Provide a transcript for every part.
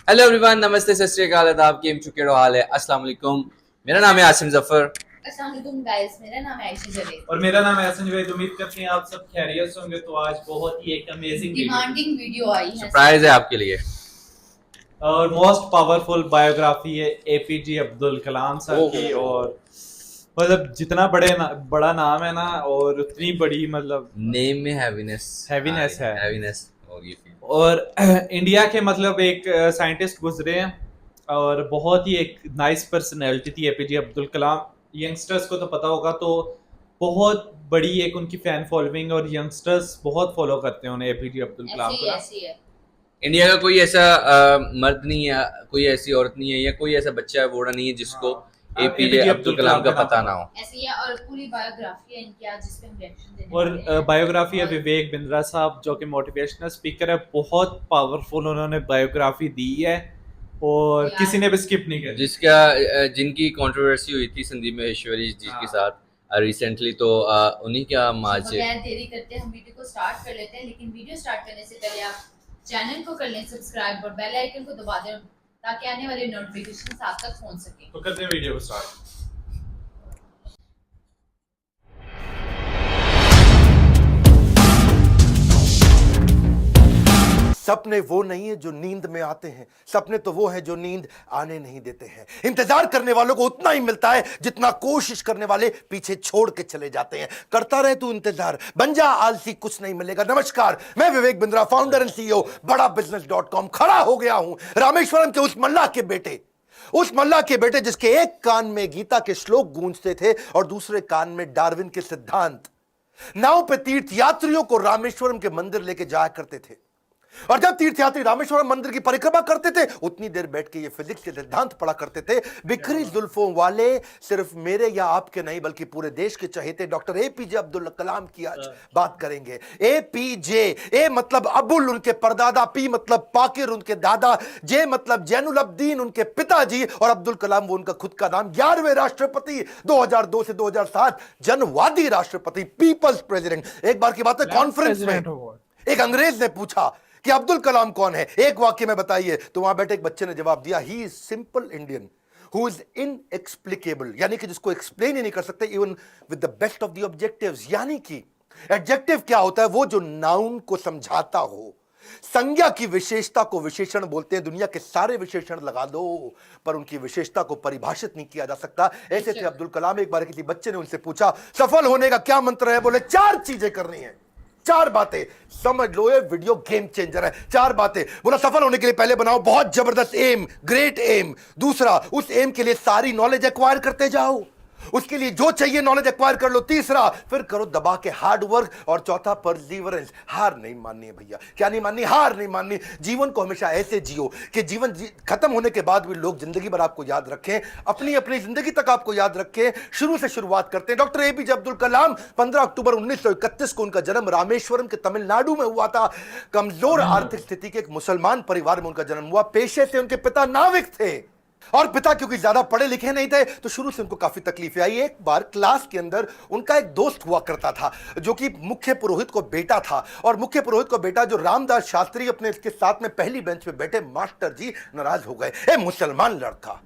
Hello everyone, नमस्ते, सत श्री अकाल, आदाब, केम चुके हाल है, अस्सलाम वालेकुम। मेरा नाम है आसिम जफर। अस्सलाम वालेकुम गाइस, मेरा नाम है आयशा जवेद और मेरा नाम है हसन जवेद। उम्मीद करते हैं आप सब खैरियत से होंगे। तो आज बहुत ही एक अमेजिंग डिमांडिंग वीडियो आई है, सरप्राइज है आपके लिए और मोस्ट पावरफुल बायोग्राफी है एपीजे अब्दुल कलाम साहब की। और मतलब जितना बड़ा नाम है ना, और उतनी बड़ी मतलब नेम में हैवीनेस है। हैवीनेस होगी। और इंडिया के मतलब एक साइंटिस्ट गुजरे हैं और बहुत ही एक नाइस पर्सनैलिटी थी एपीजे अब्दुल कलाम। यंगस्टर्स को तो पता होगा, तो बहुत बड़ी एक उनकी फैन फॉलोइंग और यंगस्टर्स बहुत फॉलो करते हैं उन्हें, एपीजे अब्दुल कलाम को। ऐसी है। इंडिया का कोई ऐसा मर्द नहीं है, कोई ऐसी औरत नहीं है, या कोई ऐसा बच्चा बूढ़ा नहीं है जिसको एपीजे अब्दुल कलाम का पता ना हो। ऐसी है, और पूरी बायोग्राफी है इनकी आज जिस पे हम रिएक्शन देने और वाले हैं। बायोग्राफी है विवेक बिंद्रा साहब, जो कि मोटिवेशनल स्पीकर है। बहुत पावरफुल उन्होंने बायोग्राफी दी है और किसी ने भी स्किप नहीं किया। जिनकी कंट्रोवर्सी हुई थी संदीप महेश्वरी जी के साथ रिसेंटली, तो उन्हीं का आज बगैर देरी करते हम वीडियो को स्टार्ट कर लेते हैं। लेकिन वीडियो स्टार्ट करने से पहले आप चैनल को कर लें सब्सक्राइब और बेल आइकन को दबा दें ताकि आने वाले नोटिफिकेशन आप तक पहुंच सके। तो करते हैं वीडियो को स्टार्ट। सपने वो नहीं है जो नींद में आते हैं, सपने तो वो हैं जो नींद आने नहीं देते हैं। इंतजार करने वालों को उतना ही मिलता है जितना कोशिश करने वाले पीछे छोड़ के चले जाते हैं। करता रहे तू इंतजार, बन जा आलसी, कुछ नहीं मिलेगा। नमस्कार, मैं Vivek Bindra, founder and CEO बड़ा बिजनेस.com। खड़ा हो गया हूं रामेश्वरम के उस मल्लाह के बेटे जिसके एक कान में गीता के श्लोक गूंजते थे और दूसरे कान में डार्विन के सिद्धांत। नाव पे तीर्थ यात्रियों को रामेश्वरम के मंदिर लेके जाया करते थे, और जब तीर्थयात्री रामेश्वरम मंदिर की परिक्रमा करते थे उतनी देर बैठ के ये फिजिक्स के सिद्धांत पढ़ा करते थे। बिखरी जुल्फों वाले सिर्फ मेरे या आपके नहीं बल्कि पूरे देश के चहेते डॉक्टर एपीजे अब्दुल कलाम की आज बात करेंगे। एपीजे, ए मतलब अबुल उनके परदादा, पी मतलब पाकिर उनके दादा, जे मतलब जैनुल अब्दीन उनके पिताजी, और अब्दुल कलाम वो उनका खुद का नाम। 11वें राष्ट्रपति, 2002 से 2007 जनवादी राष्ट्रपति, पीपल्स प्रेसिडेंट। एक बार की बात है, कॉन्फ्रेंस में एक अंग्रेज ने पूछा कि अब्दुल कलाम कौन है, एक वाक्य में बताइए। तो वहां बैठे एक बच्चे ने जवाब दिया, he is simple Indian who is inexplicable, यानी कि जिसको एक्सप्लेन ही नहीं कर सकते even with the best of the objectives. यानी कि एडजेक्टिव क्या होता है? वो जो नाउन को समझाता हो। संज्ञा की विशेषता को विशेषण बोलते हैं। दुनिया के सारे विशेषण लगा दो पर उनकी विशेषता को परिभाषित नहीं किया जा सकता। ऐसे थे अब्दुल कलाम। एक बार किसी बच्चे ने उनसे पूछा, सफल होने का क्या मंत्र है? बोले 4 चीजें करनी है, 4 बातें। समझ लो ये वीडियो गेम चेंजर है। 4 बातें। बोला सफल होने के लिए पहले बनाओ बहुत जबरदस्त एम, ग्रेट एम। दूसरा, उस एम के लिए सारी नॉलेज एक्वायर करते जाओ, उसके लिए जो चाहिए नॉलेज एक्वायर कर लो। तीसरा, फिर करो दबा के हार्ड वर्क। और चौथा, परसिवरेंस, हार नहीं माननी है भैया। क्या नहीं माननी? हार नहीं माननी। जीवन को हमेशा ऐसे जियो कि जीवन खत्म होने के बाद भी लोग जिंदगी भर आपको याद रखें, अपनी अपनी जिंदगी तक आपको याद रखें। शुरू से शुरुआत करते हैं। डॉक्टर एपीजे अब्दुल कलाम, 15 अक्टूबर 1931 को उनका जन्म रामेश्वरम के तमिलनाडु में हुआ था। कमजोर आर्थिक स्थिति के एक मुसलमान परिवार में उनका जन्म हुआ। पेशे से उनके पिता नाविक थे, और पिता क्योंकि ज्यादा पढ़े लिखे नहीं थे तो शुरू से उनको काफी तकलीफें आई। एक बार क्लास के अंदर उनका एक दोस्त हुआ करता था जो कि मुख्य पुरोहित को बेटा था, और मुख्य पुरोहित को बेटा जो रामदास शास्त्री अपने इसके साथ में पहली बेंच पे बैठे मास्टर जी नाराज हो गए। ए मुसलमान लड़का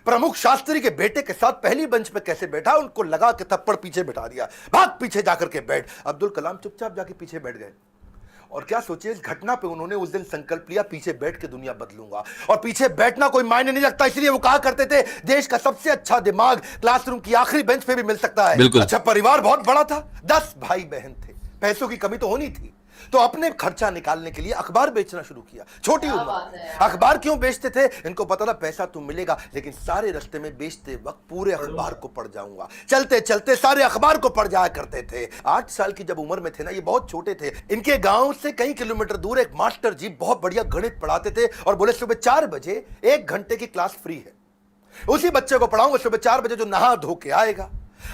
प्रमुख शास्त्री के बेटे के साथ पहली बेंच पे कैसे बैठा? उनको लगा कि थप्पड़ पीछे बैठा दिया, भाग पीछे जाकर के बैठ। अब्दुल कलाम चुपचाप जाके पीछे बैठ गए। और क्या सोचिए, इस घटना पे उन्होंने उस दिन संकल्प लिया, पीछे बैठ के दुनिया बदलूंगा। और पीछे बैठना कोई मायने नहीं रखता, इसलिए वो कहा करते थे देश का सबसे अच्छा दिमाग क्लासरूम की आखिरी बेंच पे भी मिल सकता है। अच्छा, परिवार बहुत बड़ा था, 10 भाई बहन थे, पैसों की कमी तो होनी थी, तो अपने खर्चा निकालने के लिए अखबार बेचना शुरू किया। छोटी उम्र में अखबार क्यों बेचते थे? इनको पता था पैसा तो मिलेगा, लेकिन सारे रास्ते में बेचते वक्त पूरे अखबार को पढ़ जाऊंगा। चलते चलते सारे अखबार को पढ़ जाया करते थे। 8 साल की जब उम्र में थे ना, ये बहुत छोटे थे, इनके गांव से कई किलोमीटर दूर एक मास्टर जी बहुत बढ़िया गणित पढ़ाते थे और बोले सुबह 4 बजे 1 घंटे की क्लास फ्री है, उसी बच्चे को पढ़ाऊंगा सुबह 4 बजे जो नहा धो के आएगा।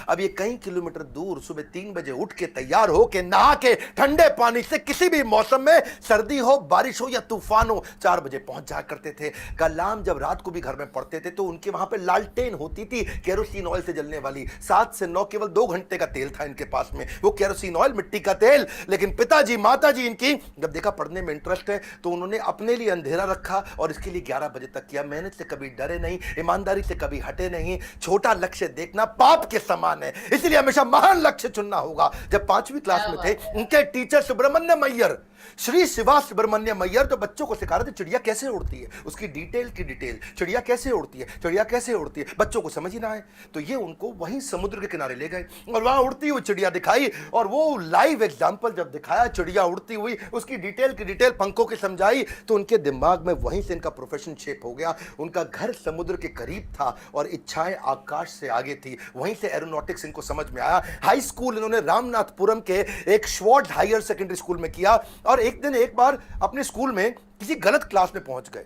अब ये कई किलोमीटर दूर सुबह 3 बजे उठ के तैयार हो के नहा के ठंडे पानी से किसी भी मौसम में, सर्दी हो, बारिश हो या तूफान हो, 4 बजे पहुंच जाया करते थे। कलाम जब रात को भी घर में पढ़ते थे तो उनके वहां पे लालटेन होती थी, केरोसिन ऑयल से जलने वाली। 7 से 9 केवल 2 घंटे का तेल था इनके पास में, वो केरोसिन ऑयल, मिट्टी का तेल। लेकिन पिताजी माताजी इनकी जब देखा पढ़ने में इंटरेस्ट है तो उन्होंने अपने लिए अंधेरा रखा और इसके लिए 11 बजे तक किया। मेहनत से कभी डरे नहीं, ईमानदारी से कभी हटे नहीं। छोटा लक्ष्य देखना पाप के समान है, इसलिए हमेशा महान लक्ष्य चुनना होगा। जब 5वीं क्लास में थे, उनके टीचर सुब्रमण्यम अय्यर, श्री शिवा सुब्रमण्यम अय्यर, तो बच्चों को सिखा रहे थे चिड़िया कैसे उड़ती है, उसकी डिटेल की डिटेल, चिड़िया कैसे उड़ती है, चिड़िया कैसे उड़ती है। बच्चों को समझ ही ना आए तो ये उनको वहीं समुद्र के किनारे ले गए और वहां उड़ती हुई चिड़िया दिखाई और वो लाइव एग्जाम्पल जब दिखाया चिड़िया उड़ती हुई, उसकी डिटेल की डिटेल पंखों की समझाई, तो उनके दिमाग में वहीं से इनका प्रोफेशन शेप हो गया। उनका घर समुद्र के करीब था और इच्छाएं आकाश से आगे थी, वहीं से एरोनॉटिक्स इनको समझ में आया। हाई स्कूल इन्होंने रामनाथपुरम के एक श्वार्ट्ज हायर सेकेंडरी स्कूल में किया और एक दिन एक बार अपने स्कूल में किसी गलत क्लास में पहुंच गए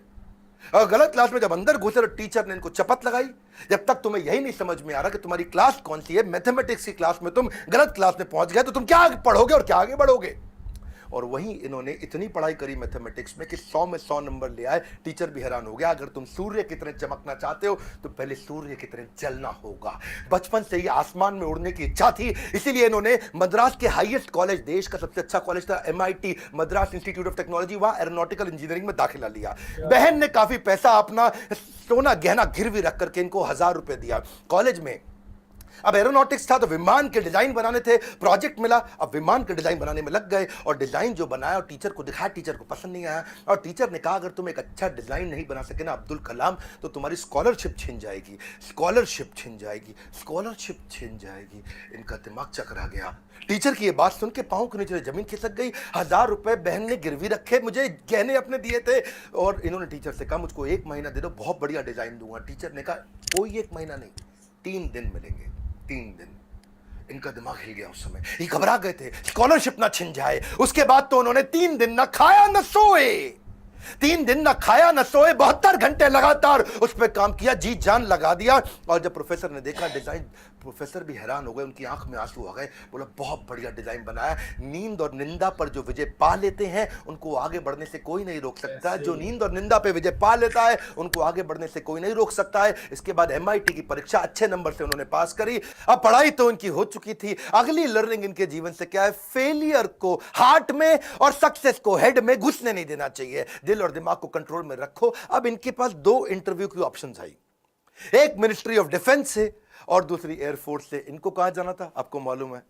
और गलत क्लास में जब अंदर घुसे तो टीचर ने इनको चपत लगाई, जब तक तुम्हें यही नहीं समझ में आ रहा कि तुम्हारी क्लास कौन सी है, मैथमेटिक्स की क्लास में तुम गलत क्लास में पहुंच गए तो तुम क्या पढ़ोगे और क्या आगे बढ़ोगे। और वहीं इन्होंने इतनी पढ़ाई करी मैथमेटिक्स में कि 100 में 100 नंबर ले आए। टीचर भी हैरान हो गया। अगर तुम सूर्य की तरह चमकना चाहते हो तो पहले सूर्य की तरह जलना होगा। बचपन से ही आसमान में उड़ने की इच्छा थी, इसीलिए इन्होंने मद्रास के हाईएस्ट कॉलेज, देश का सबसे अच्छा कॉलेज था MIT, Madras institute of technology, वहां एरोनॉटिकल इंजीनियरिंग में दाखिला लिया। बहन ने काफी पैसा अपना सोना गहना गिरवी रख करके इनको 1000 रुपए दिया। कॉलेज में अब एरोनॉटिक्स था तो विमान के डिजाइन बनाने थे, प्रोजेक्ट मिला, अब विमान के डिजाइन बनाने में लग गए और डिजाइन जो बनाया और टीचर को दिखाया, टीचर को पसंद नहीं आया और टीचर ने कहा अगर तुम एक अच्छा डिजाइन नहीं बना सके ना अब्दुल कलाम तो तुम्हारी स्कॉलरशिप छिन जाएगी, स्कॉलरशिप छिन जाएगी, स्कॉलरशिप छिन जाएगी। इनका दिमाग चकरा गया। टीचर की ये बात सुन के पांव के नीचे जमीन खिसक गई। 1000 रुपए बहन ने गिरवी रखे, मुझे गहने अपने दिए थे और इन्होंने टीचर से कहा मुझको 1 महीना दे दो, बहुत बढ़िया डिजाइन दूंगा। टीचर ने कहा कोई 1 महीना नहीं, 3 दिन मिलेंगे, 3 दिन। इनका दिमाग हिल गया उस समय, ये घबरा गए थे स्कॉलरशिप ना छिन जाए। उसके बाद तो उन्होंने 3 दिन ना खाया ना सोए, 3 दिन ना खाया ना सोए, 72 घंटे लगातार उस पर काम किया, जी जान लगा दिया। और जब प्रोफेसर ने देखा डिजाइन, प्रोफेसर भी हैरान हो गए, उनकी आंख में आंसू आ गए। बोला बहुत बढ़िया डिजाइन बनाया। नींद और निंदा पर जो विजय पा लेते हैं उनको आगे बढ़ने से कोई नहीं रोक सकता। जो नींद और निंदा पे विजय पा लेता है उनको आगे बढ़ने से कोई नहीं रोक सकता है। इसके बाद MIT की परीक्षा अच्छे नंबर से उन्होंने पास करी। अब पढ़ाई तो उनकी हो चुकी थी, अगली लर्निंग इनके जीवन से क्या है, फेलियर को हार्ट में और सक्सेस को हेड में घुसने नहीं देना चाहिए। दिल और दिमाग को कंट्रोल में रखो। अब इनके पास 2 इंटरव्यू की ऑप्शंस आई, एक मिनिस्ट्री ऑफ डिफेंस से और दूसरी एयरफोर्स से। इनको कहां जाना था आपको मालूम है,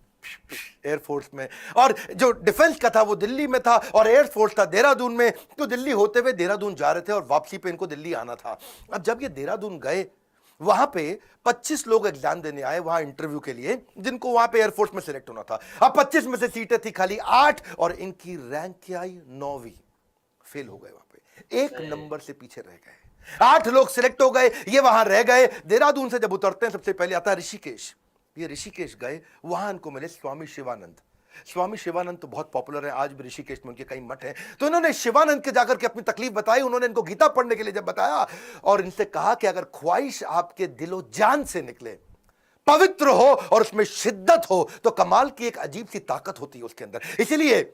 एयरफोर्स में। और जो डिफेंस का था वो दिल्ली में था और एयरफोर्स था देहरादून में। तो दिल्ली होते हुए देहरादून जा रहे थे और वापसी पे इनको दिल्ली आना था। अब जब ये देहरादून गए वहां पे 25 लोग एग्जाम देने आए वहां इंटरव्यू के लिए, जिनको वहां पे एयरफोर्स में सिलेक्ट होना था। अब 25 में से सीटें थी खाली 8 और इनकी रैंक क्या आई, 9वीं। फेल हो गए वहां पे, 1 नंबर से पीछे रह गए। 8 लोग सिलेक्ट हो गए, ये वहां रह गए। देहरादून से जब उतरते हैं सबसे पहले आता है ऋषिकेश। ये ऋषिकेश गए, वहां इनको मिले स्वामी शिवानंद। स्वामी शिवानंद तो बहुत पॉपुलर है, आज भी ऋषिकेश में उनके कई मठ हैं। तो इन्होंने शिवानंद के जाकर के अपनी तकलीफ बताई। उन्होंने इनको गीता पढ़ने के लिए जब बताया और इनसे कहा कि अगर ख्वाहिश आपके दिलो जान से निकले, पवित्र हो और उसमें शिद्दत हो तो कमाल की एक अजीब सी ताकत होती है उसके अंदर। इसीलिए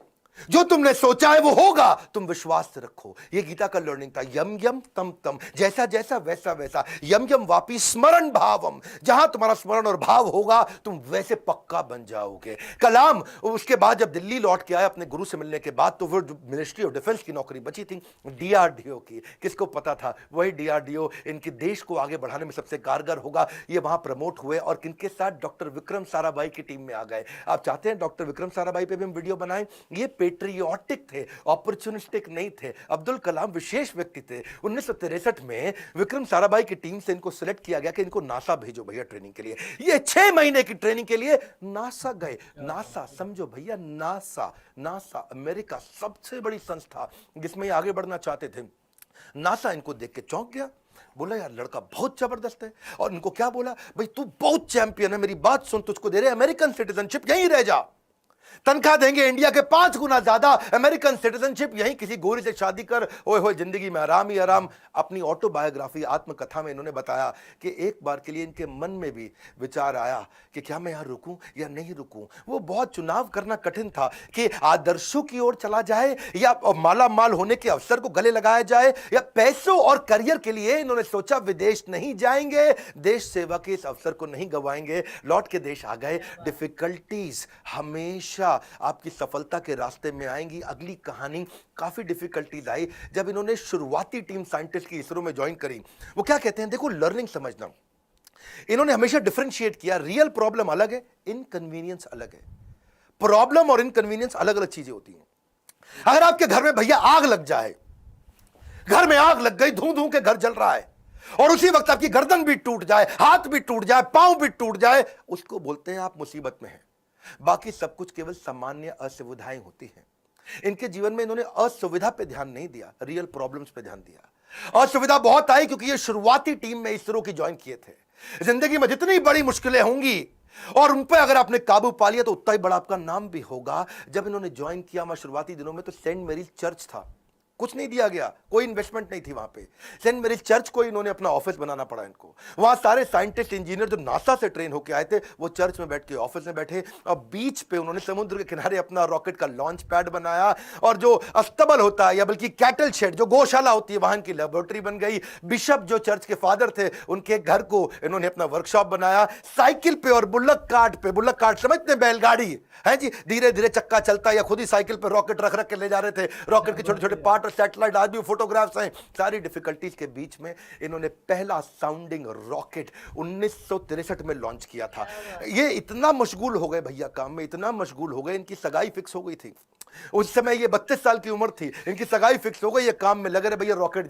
जो तुमने सोचा है वो होगा, तुम विश्वास से रखो। ये गीता का लर्निंग था। यम यम तम तम, जैसा जैसा वैसा वैसा। यम यम वापी स्मरण भावम, जहां तुम्हारा स्मरण और भाव होगा तुम वैसे पक्का बन जाओगे। कलाम उसके बाद जब दिल्ली लौट के आए अपने गुरु से मिलने के बाद, तो वो मिनिस्ट्री ऑफ डिफेंस की नौकरी बची थी DRDO की। किसको पता था वही DRDO इनके देश को आगे बढ़ाने में सबसे कारगर होगा। ये वहां प्रमोट हुए और किनके साथ, डॉक्टर विक्रम साराभाई की टीम में आ गए। आप चाहते हैं डॉक्टर विक्रम साराभाई पे भी हम वीडियो बनाएं? ये पेट्रियोटिक थे, अपॉर्चुनिस्टिक नहीं थे। अब्दुल कलाम विशेष व्यक्ति थे। 1963 में विक्रम साराभाई की टीम से इनको सिलेक्ट किया गया कि इनको नासा भेजो भैया ट्रेनिंग के लिए। ये 6 महीने की ट्रेनिंग के लिए नासा गए। नासा समझो भैया, नासा अमेरिका सबसे बड़ी संस्था जिसमें ये आगे बढ़ना चाहते थे। नासा इनको देख के चौंक गया, बोला यार लड़का बहुत जबरदस्त है। और इनको क्या बोला, भाई तू बहुत चैंपियन है, मेरी बात सुन, तुझको दे रहे अमेरिकन सिटीजनशिप, यहीं रह जा। तनख्वाह देंगे इंडिया के 5 गुना ज्यादा, अमेरिकन सिटीजनशिप, यहीं किसी गोरी से शादी कर, ओए होए जिंदगी में आराम ही आराम। अपनी ऑटोबायोग्राफी आत्मकथा में इन्होंने बताया कि एक बार के लिए इनके मन में भी विचार आया कि क्या मैं यहां रुकूं या नहीं रुकूं। वो बहुत चुनाव करना कठिन था कि आदर्शों की ओर चला जाए या माला माल होने के अवसर को गले लगाया जाए, या पैसों और करियर के लिए इन्होंने सोचा विदेश नहीं जाएंगे, देश सेवा के इस अवसर को नहीं गवाएंगे, लौट के देश आ गए। डिफिकल्टीज हमेशा आपकी सफलता के रास्ते में आएंगी। अगली कहानी, काफी डिफिकल्टीज आई जब इन्होंने शुरुआती टीम साइंटिस्ट की इसरो में ज्वाइन करी। वो क्या कहते हैं, देखो लर्निंग समझना, इन्होंने हमेशा डिफरेंशिएट किया, रियल प्रॉब्लम अलग है, इनकन्वीनियंस अलग है। प्रॉब्लम और इनकन्वीनियंस अलग अलग चीजें होती हैं। अगर आपके घर में भैया आग लग जाए, घर में आग लग गई, धू धू के घर जल रहा है, और उसी वक्त आपकी गर्दन भी टूट जाए, हाथ भी टूट जाए, पांव भी टूट जाए, उसको बोलते हैं आप मुसीबत में हैं। बाकी सब कुछ केवल सामान्य असुविधाएं होती हैं। इनके जीवन में इन्होंने असुविधा पे ध्यान नहीं दिया, रियल प्रॉब्लम्स पे ध्यान दिया। असुविधा बहुत आई क्योंकि ये शुरुआती टीम में इसरो की ज्वाइन किए थे। जिंदगी में जितनी बड़ी मुश्किलें होंगी और उन पर अगर आपने काबू पा लिया तो उतना ही बड़ा आपका नाम भी होगा। जब इन्होंने ज्वाइन किया मैं शुरुआती दिनों में, तो सेंट मैरीज चर्च था, कुछ नहीं दिया गया, कोई इन्वेस्टमेंट नहीं थी वहां पे। सेंट मैरीज चर्च को इन्होंने अपना ऑफिस बनाना पड़ा इनको। वहां सारे साइंटिस्ट इंजीनियर जो नासा से ट्रेन होकर आए थे वो चर्च में बैठ के ऑफिस में बैठे, और बीच पे उन्होंने समुद्र के किनारे अपना रॉकेट का लॉन्च पैड बनाया, और जो अस्तबल होता है या बल्कि कैटल शेड जो गौशाला होती है वहां की लेबोरेटरी बन गई। बिशप जो चर्च के फादर थे उनके घर को इन्होंने अपना वर्कशॉप बनाया। साइकिल पे और बुल्लक कार्ट समझते हैं, बैलगाड़ी है जी, धीरे धीरे चक्का चलता, या खुद ही साइकिल पे रॉकेट रख रख के ले जा रहे थे, रॉकेट के छोटे छोटे पार्ट, सैटेलाइट, आज भी फोटोग्राफ्स हैं। सारी डिफिकल्टीज के बीच में इन्होंने पहला साउंडिंग रॉकेट 1963 में लॉन्च किया था। ये इतना मशगूल हो गए भैया काम में, इतना मशगूल हो गए, इनकी सगाई फिक्स हो गई थी। उस समय ये 32 साल की उम्र थी, इनकी सगाई फिक्स हो गई, ये काम में लगे रहे, भैया रॉकेट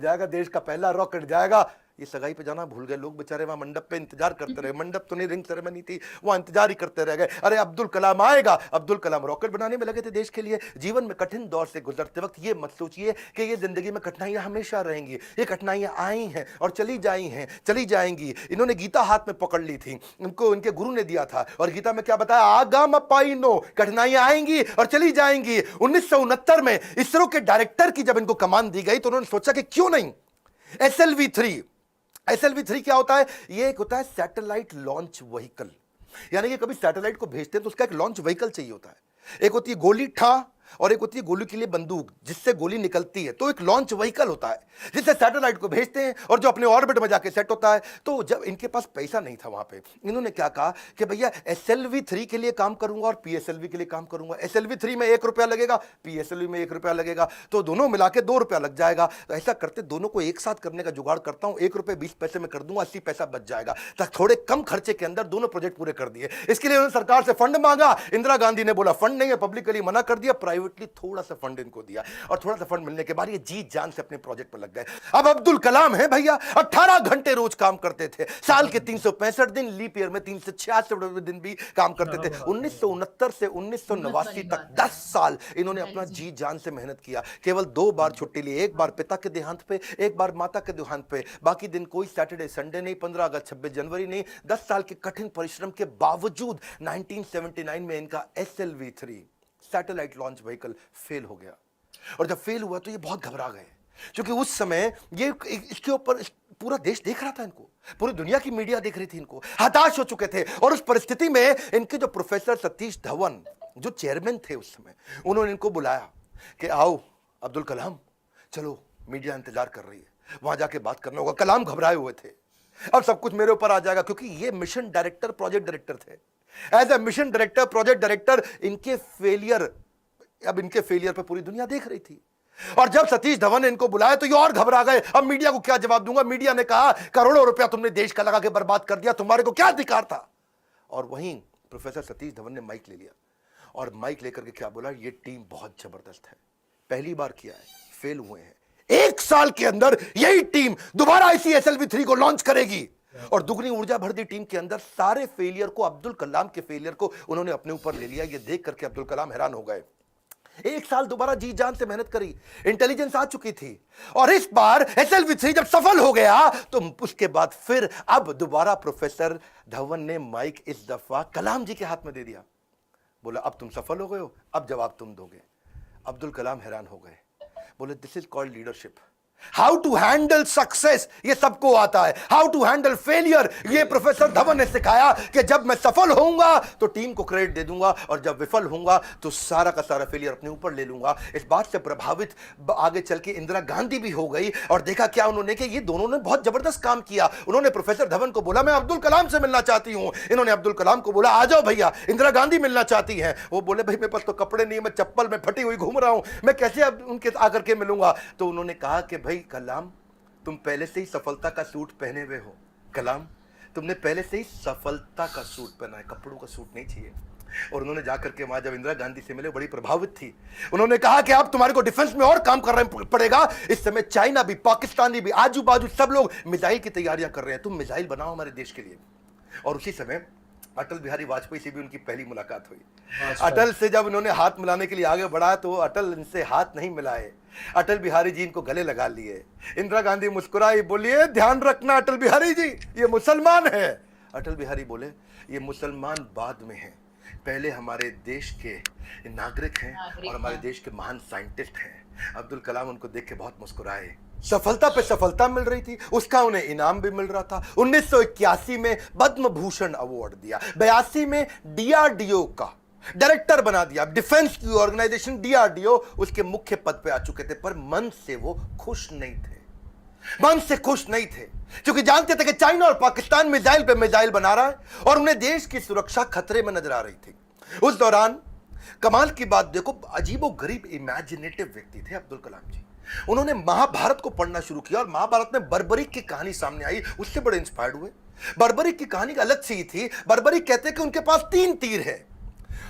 जाएगा, देश का पहला रॉकेट जाएगा। ये सगाई पे जाना भूल गए लोग बेचारे, वहां मंडप पे इंतजार करते रहे। मंडप तो नहीं, रिंग सेरेमनी थी, वहां इंतजार ही करते रह गए। अरे अब्दुल कलाम आएगा, अब्दुल कलाम रॉकेट बनाने में लगे थे देश के लिए। जीवन में कठिन दौर से गुजरते वक्त ये मत सोचिए कि ये जिंदगी में कठिनाइयां हमेशा रहेंगी। ये कठिनाइयां आई हैं और चली जाएंगी। इन्होंने गीता हाथ में पकड़ ली थी, इनको इनके गुरु ने दिया था, और गीता में क्या बताया, आगाम पाइनो, कठिनाइयां आएंगी और चली जाएंगी। 1969 में इसरो के डायरेक्टर की जब इनको कमान दी गई तो उन्होंने सोचा कि क्यों नहीं SLV3 क्या होता है, ये एक होता है सैटेलाइट लॉन्च व्हीकल, यानी कि कभी सैटेलाइट को भेजते हैं तो उसका एक लॉन्च व्हीकल चाहिए होता है। एक होती है गोली ठा और एक होती है गोली के लिए बंदूक जिससे गोली निकलती है, तो एक लॉन्च व्हीकल होता है जिससे सैटेलाइट को भेजते हैं और जो अपने ऑर्बिट में जाके सेट होता है। तो जब इनके पास पैसा नहीं था वहां पे, इन्होंने क्या कहा कि भैया SLV3 के लिए काम करूंगा और PSLV के लिए काम करूंगा। SLV3 में 1 रुपया लगेगा, PSLV में 1 रुपया लगेगा, तो दोनों मिला के 2 रुपया लग जाएगा। तो ऐसा करते दोनों को एक साथ करने का जुगाड़ करता हूं, 1 रुपये 20 पैसे में कर दूंगा, 80 पैसा बच जाएगा। तक थोड़े कम खर्चे के अंदर दोनों प्रोजेक्ट पूरे कर दिए। इसके लिए उन्होंने सरकार से फंड मांगा, इंदिरा गांधी ने बोला फंड नहीं है, पब्लिकली मना कर दिया, प्राइवेटली थोड़ा सा फंड इनको दिया, और थोड़ा सा फंड मिलने के बाद ये जी जान से अपने प्रोजेक्ट पर लग गए। अब अब्दुल कलाम है भैया, 18 घंटे रोज काम करते थे, साल के 365 दिन, लीप ईयर में 366 दिन भी काम करते थे। 1969 से 1989 तक 10 साल इन्होंने अपना जी जान से मेहनत किया। केवल 2 बार छुट्टी ली, एक बार पिता के देहांत पे, एक बार माता के देहांत पे। बाकी दिन कोई सैटरडे संडे नहीं, 15 अगस्त 26 जनवरी नहीं। 10 साल के कठिन परिश्रम के बावजूद 1979 में इनका SLV3 satellite launch vehicle fail हो गया। और जब फेल हुआ तो ये बहुत घबरा गए, क्योंकि उस समय ये इसके ऊपर पूरा देश देख रहा था इनको, पूरी दुनिया की मीडिया देख रही थी इनको, हताश हो चुके थे। और उस परिस्थिति में इनके जो प्रोफेसर सतीश धवन जो चेयरमैन थे उस समय, उन्होंने इनको बुलाया कि आओ अब्दुल कलाम, चलो मीडिया इंतजार कर रही है, वहां जाके बात करना होगा। कलाम घबराए हुए थे, अब सब कुछ मेरे ऊपर आ जाएगा, क्योंकि ये मिशन डायरेक्टर, प्रोजेक्ट डायरेक्टर थे। As a mission director, project director, इनके फेलियर पर पूरी दुनिया देख रही थी। और जब सतीश धवन ने इनको बुलाया तो ये और घबरा गए, अब मीडिया को क्या जवाब दूंगा। मीडिया ने कहा करोड़ों रुपया तुमने देश का लगा के बर्बाद कर दिया, तुम्हारे को क्या अधिकार था। और वहीं प्रोफेसर सतीश धवन ने माइक ले लिया और माइक लेकर के क्या बोला, ये टीम बहुत जबरदस्त है, पहली बार किया है, फेल हुए हैं, 1 साल के अंदर यही टीम दोबारा इसी SLV3 को लॉन्च करेगी। और दुगनी ऊर्जा भर दी टीम के अंदर। सारे फेलियर को, अब्दुल कलाम के फेलियर को उन्होंने अपने ऊपर ले लिया। ये देख करके अब्दुल कलाम हैरान हो गए। 1 साल दोबारा जी जान से मेहनत करी, इंटेलिजेंस आ चुकी थी, और इस बार SLV3 जब सफल हो गया तो उसके बाद फिर अब दोबारा प्रोफेसर धवन ने माइक इस दफा कलाम जी के हाथ में दे दिया। बोला अब तुम सफल हो गए हो, अब जवाब तुम दोगे। अब्दुल कलाम हैरान हो गए, बोले this is called leadership. How to handle success ये सबको आता है, हाउ टू हैंडल फेलियर ये प्रोफेसर धवन ने सिखाया कि जब मैं सफल होऊंगा तो टीम को क्रेडिट दे दूंगा और जब विफल होऊंगा तो सारा का सारा फेलियर अपने ऊपर ले लूंगा। इस बात से प्रभावित आगे चल के इंदिरा गांधी भी हो गई और देखा क्या उन्होंने कि ये दोनों ने बहुत जबरदस्त काम किया। उन्होंने प्रोफेसर धवन को बोला मैं अब्दुल कलाम से मिलना चाहती हूं, इन्होंने अब्दुल कलाम को बोला आ जाओ भैया इंदिरा गांधी मिलना चाहती हैं। वो बोले भाई मेरे पास तो कपड़े नहीं, मैं चप्पल में फटी हुई घूम रहा हूं, मैं कैसे अब उनके आकर के मिलूंगा। तो उन्होंने कहा कि भाई कलाम तुम पहले से ही सफलता का सूट पहने हुए हो, कलाम तुमने पहले से ही सफलता का सूट पहना है, कपड़ों का सूट नहीं चाहिए। और उन्होंने जाकर के वहां जब इंदिरा गांधी से मिले बड़ी प्रभावित थी। उन्होंने कहा कि अब तुम्हारे को डिफेंस में और काम करना पड़ेगा। इस समय चाइना भी, पाकिस्तानी भी, आजू बाजू सब लोग मिसाइल की तैयारियां कर रहे हैं, तुम मिसाइल बनाओ हमारे देश के लिए। और उसी समय अटल बिहारी वाजपेयी से भी उनकी पहली मुलाकात हुई। अटल से जब उन्होंने हाथ मिलाने के लिए आगे बढ़ा तो अटल इनसे हाथ नहीं मिलाए, अटल बिहारी जी इनको गले लगा लिए। इंदिरा गांधी मुस्कुराई, बोलिए ध्यान रखना अटल बिहारी जी ये मुसलमान है। अटल बिहारी बोले ये मुसलमान बाद में है, पहले हमारे देश के नागरिक हैं और हमारे देश के महान साइंटिस्ट हैं। अब्दुल कलाम उनको देख के बहुत मुस्कुराए। सफलता पे सफलता मिल रही थी, उसका उन्हें इनाम भी मिल रहा था। 1981 में पद्म भूषण अवार्ड दिया, 82 में डीआरडीओ का डायरेक्टर बना दिया, डिफेंस की ऑर्गेनाइजेशन डीआरडीओ उसके मुख्य पद पे आ चुके थे। पर मन से वो खुश नहीं थे, मन से खुश नहीं थे, क्योंकि जानते थे कि चाइना और पाकिस्तान मिसाइल पे मिसाइल बना रहा है और उन्हें देश की सुरक्षा खतरे में नजर आ रही थी। उस दौरान कमाल की बात देखो, अजीबो गरीब इमेजिनेटिव व्यक्ति थे अब्दुल कलाम जी। उन्होंने महाभारत को पढ़ना शुरू किया और महाभारत में बर्बरिक की कहानी सामने आई, उससे बड़े इंस्पायर्ड हुए। बर्बरिक की कहानी अलग सी थी। बर्बरिक कहते कि उनके पास 3 तीर है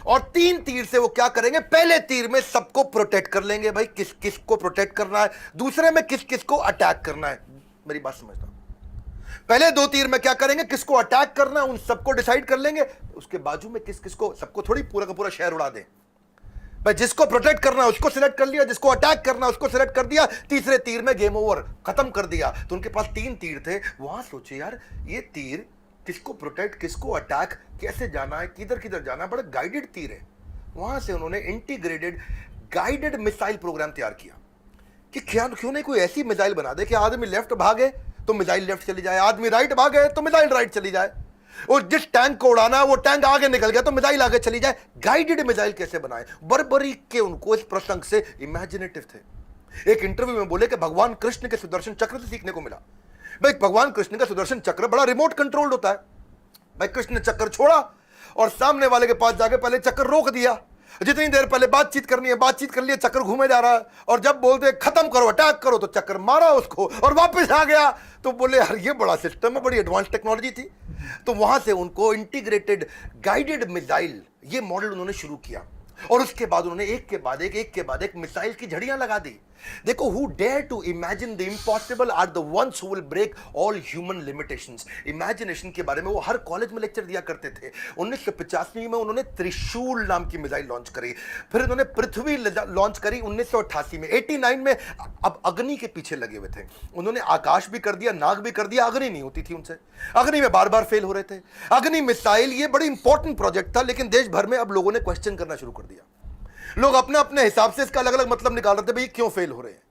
और 3 तीर से वो क्या करेंगे, पहले तीर में सबको प्रोटेक्ट कर लेंगे, भाई किस किस को प्रोटेक्ट करना है, दूसरे में किस किस को अटैक करना है। मेरी बात समझना, पहले 2 तीर में क्या करेंगे, किसको अटैक करना है उन सबको डिसाइड कर लेंगे, उसके बाजू में किस किस को, सबको थोड़ी पूरा का पूरा शहर उड़ा दें। भाई जिसको प्रोटेक्ट करना है उसको सिलेक्ट कर लिया, जिसको अटैक करना है उसको सिलेक्ट कर दिया, तीसरे तीर में गेम ओवर, खत्म कर दिया। तो उनके पास 3 तीर थे। वहां सोचे यार ये तीर किसको प्रोटेक्ट, किसको अटैक, कैसे जाना है, किधर किधर जाना है, बड़ा गाइडेड तीर है। वहां से उन्होंने इंटीग्रेटेड गाइडेड मिसाइल प्रोग्राम तैयार किया कि क्यों नहीं कोई ऐसी मिसाइल बना दे कि आदमी लेफ्ट भागे तो मिसाइल लेफ्ट चली जाए, आदमी राइट भागे तो मिसाइल राइट चली जाए, और जिस टैंक को उड़ाना है वो टैंक आगे निकल गया तो मिसाइल आगे चली जाए। गाइडेड मिसाइल कैसे बनाए, बर्बरीक के उनको इस प्रसंग से इमेजिनेटिव थे। एक इंटरव्यू में बोले कि भगवान कृष्ण के सुदर्शन चक्र से सीखने को मिला। भाई भगवान कृष्ण का सुदर्शन चक्र बड़ा रिमोट कंट्रोल्ड होता है। भाई कृष्ण ने चक्कर छोड़ा और सामने वाले के पास जाके पहले चक्कर रोक दिया, जितनी देर पहले बातचीत करनी है बातचीत कर लिया, चक्कर घूमे जा रहा है, और जब बोलते खत्म करो अटैक करो तो चक्कर मारा उसको और वापस आ गया। तो बोले यार ये बड़ा सिस्टम है, बड़ी एडवांस टेक्नोलॉजी थी। तो वहां से उनको इंटीग्रेटेड गाइडेड मिसाइल ये मॉडल उन्होंने शुरू किया और उसके बाद उन्होंने एक के बाद एक मिसाइल की झड़ियां लगा दी। देखो, who dare to imagine the impossible are the ones who will break all human limitations. Imagination के बारे में वो हर कॉलेज में लेक्चर दिया करते थे। 1985 में उन्होंने त्रिशूल नाम की मिसाइल लॉन्च करी, फिर उन्होंने पृथ्वी लॉन्च करी 1988 में। 89 में अब अग्नि के पीछे लगे हुए थे, उन्होंने आकाश भी कर दिया, नाग भी कर दिया, अग्नि नहीं होती थी उनसे, अग्नि में बार बार फेल हो रहे थे। अग्नि मिसाइल ये बड़ी इंपॉर्टेंट प्रोजेक्ट था, लेकिन देश भर में अब लोगों ने क्वेश्चन करना शुरू कर दिया। लोग अपने अपने हिसाब से इसका अलग अलग मतलब निकाल रहे थे, भाई क्यों फेल हो रहे हैं।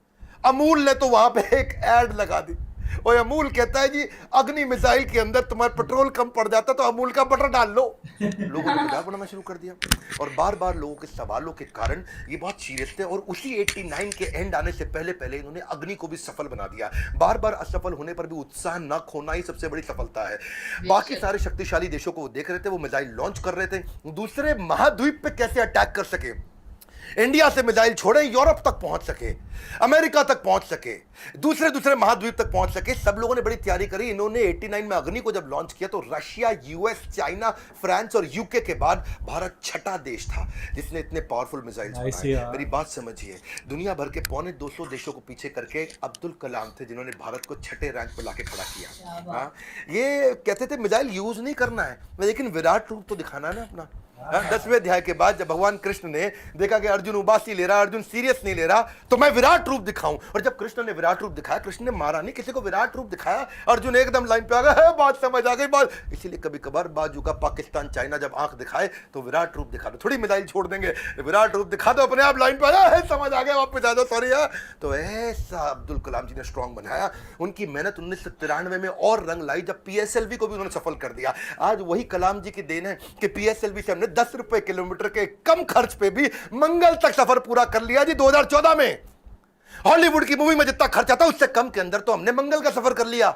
अमूल ने तो वहां पे एक ऐड लगा दी और अमूल कहता है जी अग्नि मिसाइल के अंदर तुम्हारा पेट्रोल कम पड़ जाता तो अमूल का बटर डाल लो। लोगों ने मजाक बनाना शुरू कर दिया और बार बार लोगों के सवालों के कारण ये बहुत सीरियस थे। और उसी 89 के एंड आने से पहले पहले इन्होंने अग्नि को भी सफल बना दिया। बार बार असफल होने पर भी उत्साह न खोना ही सबसे बड़ी सफलता है। बाकी सारे शक्तिशाली देशों को वो देख रहे थे, वो मिसाइल लॉन्च कर रहे थे, दूसरे महाद्वीप पे कैसे अटैक कर सके, इंडिया से मिसाइल छोड़े यूरोप तक पहुंच सके, अमेरिका तक पहुंच सके, दूसरे महाद्वीप तक पहुंच सके। सब लोगों ने बड़ी तैयारी करी। इन्होंने 89 में अग्नि को जब लॉन्च किया तो रशिया, यूएस, चाइना, फ्रांस और यूके के बाद भारत 6ठा देश था जिसने इतने पावरफुल मिसाइल बनाए। मेरी बात समझिए, दुनिया भर के 250 देशों को पीछे करके अब्दुल कलाम थे जिन्होंने भारत को 6ठे रैंक पर लाके खड़ा किया। ये कहते थे मिसाइल यूज नहीं करना है, लेकिन विराट रूप तो दिखाना है ना अपना। 10वें अध्याय के बाद जब भगवान कृष्ण ने देखा कि अर्जुन उबासी ले रहा, अर्जुन सीरियस नहीं ले रहा, तो मैं विराट रूप दिखाऊं। और जब कृष्ण ने विराट रूप दिखाया, कृष्ण ने मारा नहीं, किसी को विराट रूप दिखाया, अर्जुन एकदम लाइन पे आ गया, है बात समझ आ गई बात। इसीलिए कभी कभार बाजू का पाकिस्तान चाइना जब आंख दिखाए तो विराट रूप दिखा दो, थोड़ी मिसाइल छोड़ देंगे, विराट रूप दिखा दो, अपने आप लाइन पे आ जाओ, है समझ आ गया, वापस आ जाओ, सॉरी। तो ऐसा अब्दुल कलाम जी ने स्ट्रांग बनाया। उनकी मेहनत 1993 में और रंग लाई जब PSLV को भी उन्होंने सफल कर दिया। आज वही कलाम जी की देन है कि PSLV से हमने 10 रुपए किलोमीटर के कम खर्च पे भी मंगल तक सफर पूरा कर लिया जी। 2014 में हॉलीवुड की मूवी में जितना खर्चा था उससे कम के अंदर तो हमने मंगल का सफर कर लिया।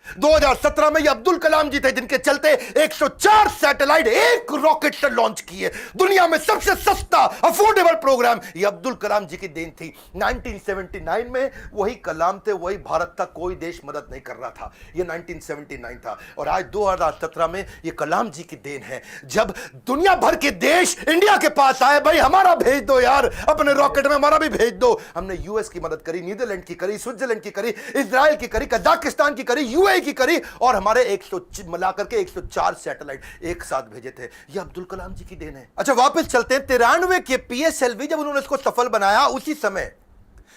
2017 में ये अब्दुल कलाम जी थे जिनके चलते 104 सैटेलाइट एक रॉकेट से लॉन्च किए। दुनिया में सबसे सस्ता अफोर्डेबल प्रोग्राम ये अब्दुल कलाम जी की देन थी। 1979 में वही कलाम थे, वही भारत था, कोई देश मदद नहीं कर रहा था। ये 1979 था और आज 2017 में ये कलाम जी की देन है जब दुनिया भर के देश इंडिया के पास आए, भाई हमारा भेज दो यार, अपने रॉकेट में हमारा भी भेज दो। हमने यूएस की मदद करी, नीदरलैंड की करी, स्विट्जरलैंड की करी, इजराइल की करी, कजाकिस्तान की करी, यूएई की करी और हमारे 100 मिलाकर के 104 सैटेलाइट एक साथ भेजे थे। ये अब्दुल कलाम जी की देन है। अच्छा वापस चलते हैं 93 के PSLV जब उन्होंने इसको सफल बनाया, उसी समय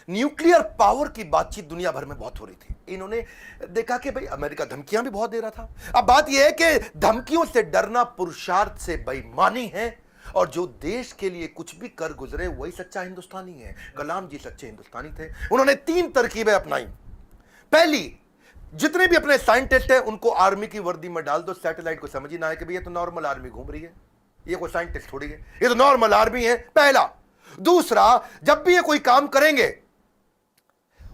न्यूक्लियर पावर की बातचीत दुनिया भर में बहुत हो रही थी। इन्होंने देखा कि भाई अमेरिका धमकियां भी बहुत दे रहा था। अब बात यह है कि धमकियों से डरना पुरुषार्थ से बेईमानी है और जो देश के लिए कुछ भी कर गुजरे वही सच्चा हिंदुस्तानी है। कलाम जी सच्चे हिंदुस्तानी थे। उन्होंने 3 तरकीबें अपनाई। पहली, जितने भी अपने साइंटिस्ट हैं उनको आर्मी की वर्दी में डाल दो, सैटेलाइट को समझ ही ना आए कि भाई ये तो नॉर्मल आर्मी घूम रही है, ये कोई साइंटिस्ट थोड़ी है, ये तो नॉर्मल आर्मी है, पहला। दूसरा, जब भी ये कोई काम करेंगे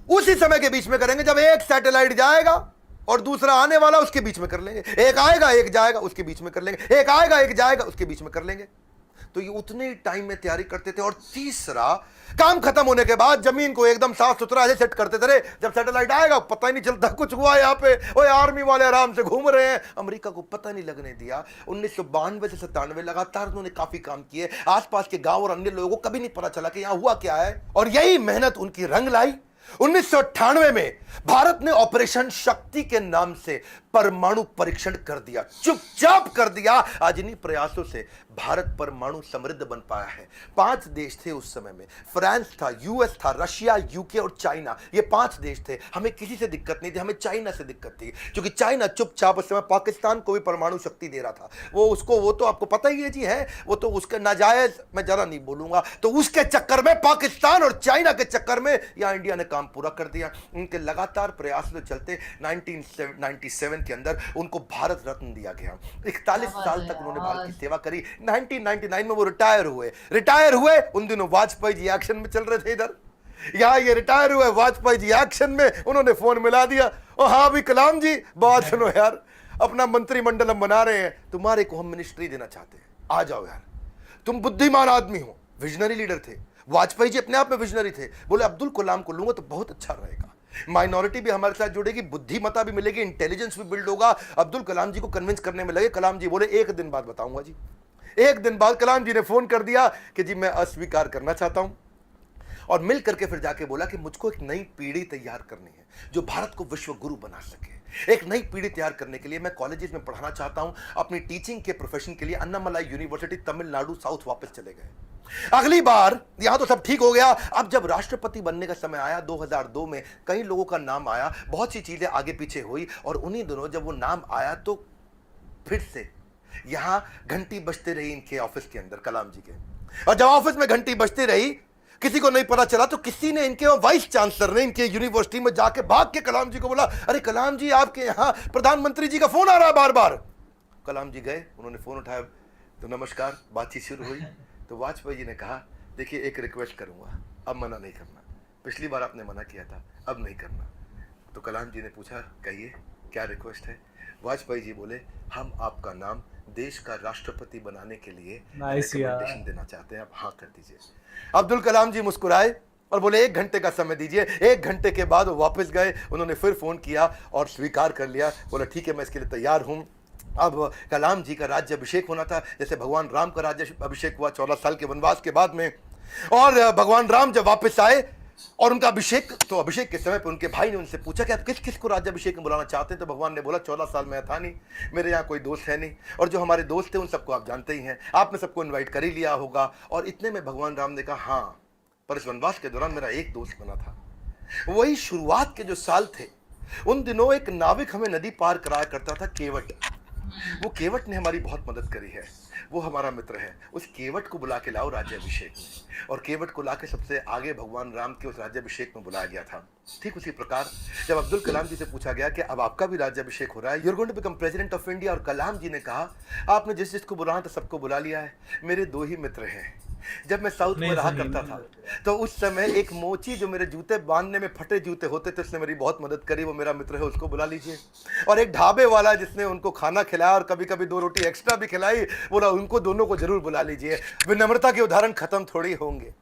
उसी समय के बीच में करेंगे जब एक सैटेलाइट जाएगा और दूसरा आने वाला उसके बीच में कर लेंगे। एक आएगा एक जाएगा उसके बीच में कर लेंगे, एक आएगा एक जाएगा उसके बीच में कर लेंगे। तो ये उतने ही टाइम में तैयारी करते थे। और तीसरा, काम खत्म होने के बाद जमीन को एकदम साफ सुथरा ऐसे सेट करते थे, जब सैटेलाइट आएगा पता ही नहीं चलता कुछ हुआ यहाँ पे, ओए आर्मी वाले आराम से घूम रहे हैं। अमेरिका को पता नहीं लगने दिया। 1992 से 97 लगातार उन्होंने काफी काम किए। आसपास के गांव और अन्य लोगों को कभी नहीं पता चला कि यहाँ हुआ क्या है और यही मेहनत उनकी रंग लाई। 1998 में भारत ने ऑपरेशन शक्ति के नाम से परमाणु परीक्षण कर दिया, चुपचाप कर दिया। आज इन्हीं प्रयासों से भारत परमाणु समृद्ध बन पाया है। 5 देश थे उस समय में, फ्रांस था, यूएस था, रशिया, यूके और चाइना। ये 5 देश थे। हमें किसी से दिक्कत नहीं थी, हमें चाइना से दिक्कत थी क्योंकि चाइना चुपचाप उस समय पाकिस्तान को भी परमाणु शक्ति दे रहा था। वो तो आपको पता ही है जी, है वो तो उसका नाजायज, मैं जरा नहीं बोलूंगा। तो उसके चक्कर में, पाकिस्तान और चाइना के चक्कर में यहां इंडिया ने काम पूरा कर दिया। उनके लगातार प्रयास के चलते 1997 के अंदर उनको भारत रत्न दिया गया। 41 साल तक उन्होंने भारत की सेवा करी। 1999 में वो रिटायर हुए। उन दिनों वाजपेयी जी एक्शन में चल रहे थे इधर, यहां ये रिटायर हुए, वाजपेयी जी एक्शन में, उन्होंने फोन मिला दिया, ओ हाँ भी कलाम जी बात सुनो यार, अपना मंत्रिमंडल हम बना रहे हैं, तुम्हारे को हम मिनिस्ट्री देना चाहते हैं, आ जाओ यार। तुम बुद्धिमान आदमी हो, विजनरी लीडर थे। वाजपेयी जी अपने आप में विजनरी थे। बोले अब्दुल कलाम को लूंगा तो बहुत अच्छा रहेगा, माइनॉरिटी भी हमारे साथ जुड़ेगी, बुद्धिमत्ता भी मिलेगी, इंटेलिजेंस भी बिल्ड होगा। अब्दुल कलाम जी को कन्विंस करने में लगे। कलाम जी बोले 1 दिन बाद बताऊंगा जी। 1 दिन बाद कलाम जी ने फोन कर दिया कि जी मैं अस्वीकार करना चाहता हूं। और मिल करके फिर जाके बोला कि मुझको एक नई पीढ़ी तैयार करनी है जो भारत को विश्व गुरु बना सके। एक नई पीढ़ी तैयार करने के लिए मैं कॉलेजेस में पढ़ाना चाहता हूं। अपनी टीचिंग के प्रोफेशन के लिए अन्नामलाई यूनिवर्सिटी तमिलनाडु साउथ वापस चले गए। अगली बार यहां तो सब ठीक हो गया। अब जब राष्ट्रपति बनने का समय आया 2002 में, कई लोगों का नाम आया, बहुत सी चीजें आगे पीछे हुई और उन्हीं दिनों जब वो नाम आया तो फिर से यहां घंटी बजते रही इनके ऑफिस के अंदर, कलाम जी के। और जब ऑफिस में घंटी बजती रही, किसी को नहीं पता चला तो किसी ने, इनके वाइस चांसलर ने इनके यूनिवर्सिटी में जाके भाग के कलाम जी को बोला, अरे कलाम जी आपके यहां प्रधानमंत्री जी का फोन आ रहा है बार बार। कलाम जी गए, उन्होंने फोन उठाया तो नमस्कार, बातचीत शुरू हुई। तो वाजपेयी जी ने कहा, देखिए एक रिक्वेस्ट करूंगा, अब मना नहीं करना, पिछली बार आपने मना किया था, अब नहीं करना। तो कलाम जी ने पूछा, कहिए क्या रिक्वेस्ट है। वाजपेयी जी बोले, हम आपका नाम देश का राष्ट्रपति बनाने के लिए रिकमेंडेशन देना चाहते हैं, आप हाँ कर दीजिए। अब्दुल कलाम जी मुस्कुराए और बोले 1 घंटे का समय दीजिए। 1 घंटे के बाद वो वापस गए, उन्होंने फिर फोन किया और स्वीकार कर लिया। बोला ठीक है, मैं इसके लिए तैयार हूं। अब कलाम जी का राज्य अभिषेक होना था, जैसे भगवान राम का राज्य अभिषेक हुआ 14 साल के वनवास के बाद में। और भगवान राम जब वापस आए और उनका अभिषेक, तो अभिषेक के समय पर उनके भाई ने उनसे पूछा कि आप किस किस को राज्याभिषेक में बुलाना चाहते हैं। तो भगवान ने बोला 14 साल में था नहीं, मेरे यहाँ कोई दोस्त है नहीं, और जो हमारे दोस्त थे उन सबको आप जानते ही हैं, आपने सबको इन्वाइट कर ही लिया होगा। और इतने में भगवान राम ने कहा हाँ, पर इस वनवास के दौरान मेरा एक दोस्त बना था। वही शुरुआत के जो साल थे उन दिनों एक नाविक हमें नदी पार कराया करता था, केवट। वो केवट ने हमारी बहुत मदद करी है, वो हमारा मित्र है। उस केवट को बुला के लाओ राज्याभिषेक में। और केवट को लाके सबसे आगे भगवान राम के उस राज्याभिषेक में बुलाया गया था। ठीक उसी प्रकार जब अब्दुल कलाम जी से पूछा गया कि अब आपका भी राज्याभिषेक हो रहा है, you are going to become president of India, और कलाम जी ने कहा आपने जिस जिसको बुलाना था सबको बुला लिया है, मेरे 2 ही मित्र हैं। जब मैं साउथ में रहा करता था तो उस समय एक मोची जो मेरे जूते बांधने में फटे जूते होते थे, उसने मेरी बहुत मदद करी, वो मेरा मित्र है, उसको बुला लीजिए। और एक ढाबे वाला जिसने उनको खाना खिलाया और कभी कभी 2 रोटी एक्स्ट्रा भी खिलाई, बोला उनको दोनों को जरूर बुला लीजिए। विनम्रता के उदाहरण खत्म थोड़ी होंगे।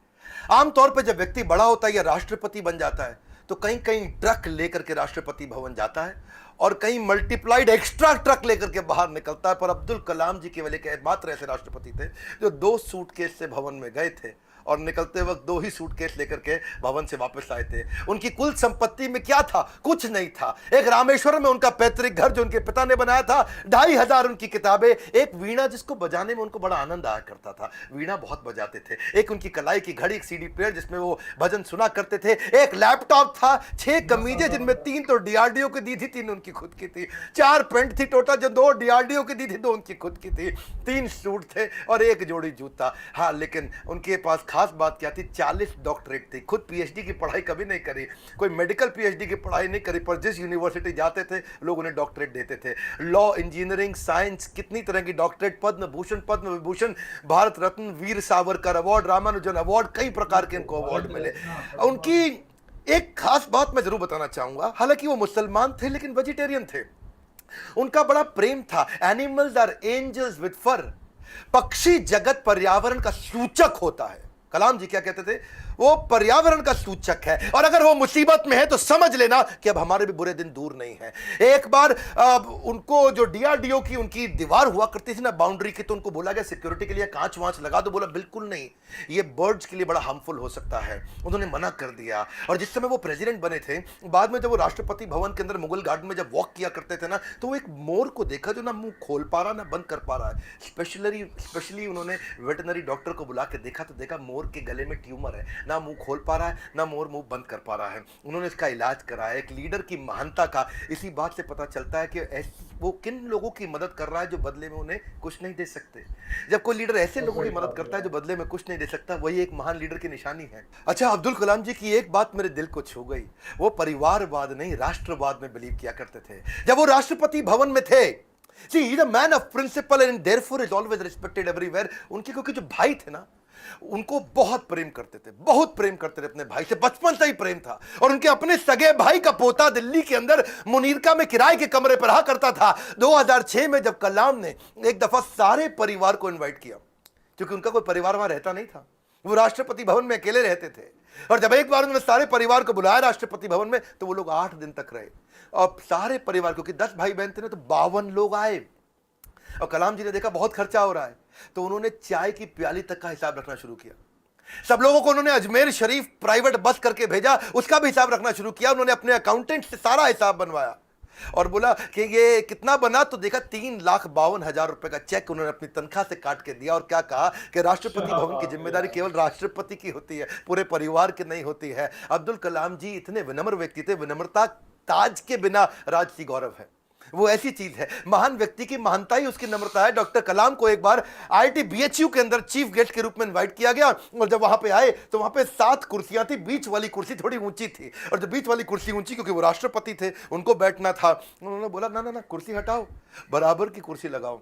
आमतौर पर जब व्यक्ति बड़ा होता है या राष्ट्रपति बन जाता है तो कहीं कहीं ट्रक लेकर के राष्ट्रपति भवन जाता है और कहीं मल्टीप्लाइड एक्स्ट्रा ट्रक लेकर के बाहर निकलता है। पर अब्दुल कलाम जी केवल एक मात्र ऐसे राष्ट्रपति थे जो 2 सूटकेस से भवन में गए थे और निकलते वक्त 2 ही सूटकेस लेकर के भवन से वापस आए थे। उनकी कुल संपत्ति में क्या था? कुछ नहीं था। एक रामेश्वरम में उनका पैतृक घर जो उनके पिता ने बनाया था, 2500 उनकी किताबें, एक वीणा जिसको बजाने में उनको बड़ा आनंद आया करता था, वीणा बहुत बजाते थे, एक उनकी कलाई की घड़ी, एक सीडी प्लेयर जिसमें वो भजन सुना करते थे, एक लैपटॉप था, 6 कमीजें जिनमें 3 तो डीआरडीओ की दी थी, 3 उनकी खुद की थी, 4 पैंट थी टोटल जो 2 डीआरडीओ की दी थी, 2 उनकी खुद की थी, 3 सूट थे और 1 जोड़ी जूता। हाँ, लेकिन उनके पास खास बात क्या थी? 40 डॉक्टरेट थी। खुद पीएचडी की पढ़ाई कभी नहीं करी, कोई मेडिकल पीएचडी की पढ़ाई नहीं करी, पर जिस यूनिवर्सिटी जाते थे लोग उन्हें डॉक्टरेट देते थे। लॉ, इंजीनियरिंग, साइंस, कितनी तरह की doctorate, Padma Bhushan, Padma Vibhushan, Bharat Ratna, Veer Savarkar award, Ramanujan award, कई प्रकार के इनको अवार्ड मिले। उनकी एक खास बात मैं जरूर बताना चाहूंगा, हालांकि वो मुसलमान थे लेकिन वेजिटेरियन थे। उनका बड़ा प्रेम था। एनिमल्स आर एंजल्स विद फर। पक्षी जगत पर्यावरण का सूचक होता है। कलाम जी क्या कहते थे? वो पर्यावरण का सूचक है, और अगर वो मुसीबत में है तो समझ लेना कि अब हमारे भी बुरे दिन दूर नहीं है। एक बार उनको जो डीआरडीओ की उनकी दीवार हुआ करती थी ना बाउंड्री की, तो उनको बोला गया सिक्योरिटी के लिए कांच वांच लगा दो। बोला बिल्कुल नहीं, ये बर्ड्स के लिए बड़ा हार्मफुल हो सकता है। उन्होंने मना कर दिया। और जिस समय वो प्रेसिडेंट बने थे, बाद में जब वो राष्ट्रपति भवन के अंदर मुगल गार्डन में जब वॉक किया करते थे ना, तो वो एक मोर को देखा जो ना मुंह खोल पा रहा ना बंद कर पा रहा है। स्पेशली उन्होंने वेटनरी डॉक्टर को बुला के देखा तो देखा मोर के गले में ट्यूमर है, ना मुंह खोल पा रहा है ना मोर मुंह बंद कर पा रहा है। उन्होंने इसका इलाज कराया। एक लीडर की महानता का इसी बात से पता चलता है कि वो किन लोगों की मदद कर रहा है जो बदले में उन्हें कुछ नहीं दे सकते। जब कोई लीडर ऐसे लोगों की मदद करता है जो बदले में कुछ नहीं दे सकता, वही एक महान लीडर की निशानी है। अच्छा, अब्दुल कलाम जी की एक बात मेरे दिल को छू गई। वो परिवारवाद नहीं राष्ट्रवाद में बिलीव किया करते थे। जब वो राष्ट्रपति भवन में थे, See, he's a man of principle and therefore is always respected everywhere. उनके क्योंकि जो भाई थे ना, उनको बहुत प्रेम करते थे, बहुत प्रेम करते थे अपने भाई से, बचपन से ही प्रेम था। और उनके अपने सगे भाई का पोता दिल्ली के अंदर मुनीरका में किराए के कमरे पर रहा करता था। 2006 में जब कलाम ने एक दफा सारे परिवार को इनवाइट किया, क्योंकि उनका कोई परिवार वहां रहता नहीं था, वो राष्ट्रपति भवन में अकेले रहते थे। और जब एक बार उन्होंने सारे परिवार को बुलाया राष्ट्रपति भवन में, तो वो लोग 8 दिन तक रहे। और सारे परिवार, क्योंकि 10 भाई बहन थे ना, तो 52 लोग आए। और कलाम जी ने देखा बहुत खर्चा हो रहा है, तो उन्होंने चाय की प्याली तक का हिसाब रखना शुरू किया। सब लोगों को उन्होंने अजमेर शरीफ प्राइवेट बस करके भेजा, उसका भी हिसाब रखना शुरू किया। उन्होंने अपने अकाउंटेंट से सारा हिसाब बनवाया और बोला कि ये कितना बना, तो देखा 3,52,000 रुपए का चेक उन्होंने अपनी तनख्वाह से काट के दिया। और क्या कहा कि राष्ट्रपति भवन की जिम्मेदारी केवल राष्ट्रपति की होती है, पूरे परिवार की नहीं होती है। अब्दुल कलाम जी इतने विनम्र व्यक्ति थे। विनम्रता ताज के बिना राजसी गौरव है, वो ऐसी चीज है। महान व्यक्ति की महानता ही उसकी नम्रता है। डॉक्टर कलाम को एक बार IIT BHU के अंदर चीफ गेस्ट के रूप में इनवाइट किया गया, और जब वहां पे आए तो वहां पे 7 कुर्सियां थी। बीच वाली कुर्सी थोड़ी ऊंची थी, और जब बीच वाली कुर्सी ऊंची, क्योंकि वो राष्ट्रपति थे, उनको बैठना था। उन्होंने बोला ना ना ना, कुर्सी हटाओ, बराबर की कुर्सी लगाओ।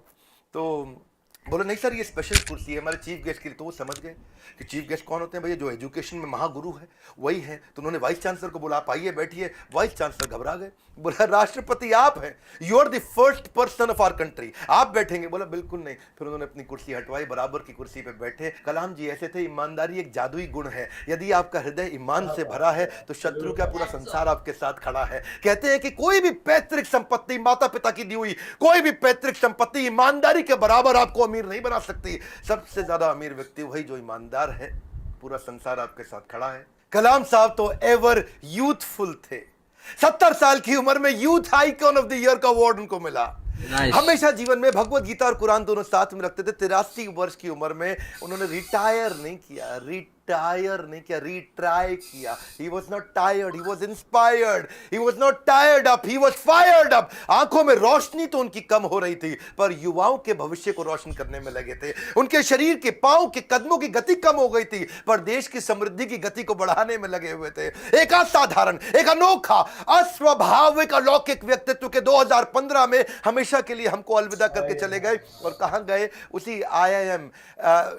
तो बोले नहीं सर, ये स्पेशल कुर्सी है हमारे चीफ गेस्ट के लिए। तो वो समझ गए कि चीफ गेस्ट कौन होते हैं भैया, जो एजुकेशन में महागुरु है वही है। तो उन्होंने वाइस चांसलर को बोला, आप आइए बैठिए। वाइस चांसलर घबरा गए, बोला राष्ट्रपति आप हैं, you are the first person of our country, आप बैठेंगे? बोला बिल्कुल नहीं। फिर उन्होंने अपनी कुर्सी हटवाई, बराबर की कुर्सी पे बैठे। कलाम जी ऐसे थे, ईमानदारी एक जादुई गुण है। यदि आपका हृदय ईमान से भरा है तो शत्रु का पूरा संसार आपके साथ खड़ा है। कहते हैं कि कोई भी पैतृक संपत्ति, माता पिता की दी हुई कोई भी पैतृक संपत्ति ईमानदारी के बराबर आपको अमीर नहीं बना सकती। सबसे ज्यादा अमीर व्यक्ति वही जो ईमानदार है। पूरा संसार आपके साथ खड़ा है। कलाम साहब तो एवर यूथफुल थे। 70 साल की उम्र में youth icon of the year का अवार्ड उनको मिला। Nice. हमेशा जीवन में भगवत गीता और कुरान दोनों साथ में रखते थे। 83 वर्ष की उम्र में उन्होंने रिटायर नहीं किया, रिट्राई किया। He was not tired, he was inspired, he was not tired up, he was fired up। आंखों में रोशनी तो उनकी कम हो रही थी, पर युवाओं के भविष्य को रोशन करने में लगे थे। उनके शरीर के पांव के कदमों की गति कम हो गई थी, पर देश की समृद्धि की गति को बढ़ाने में लगे हुए थे। एक असाधारण, एक अनोखा, अस्वाभाविक, अलौकिक व्यक्तित्व के 2015 में हमेशा के लिए हमको अलविदा करके चले गए। और कहां गए? उसी IIM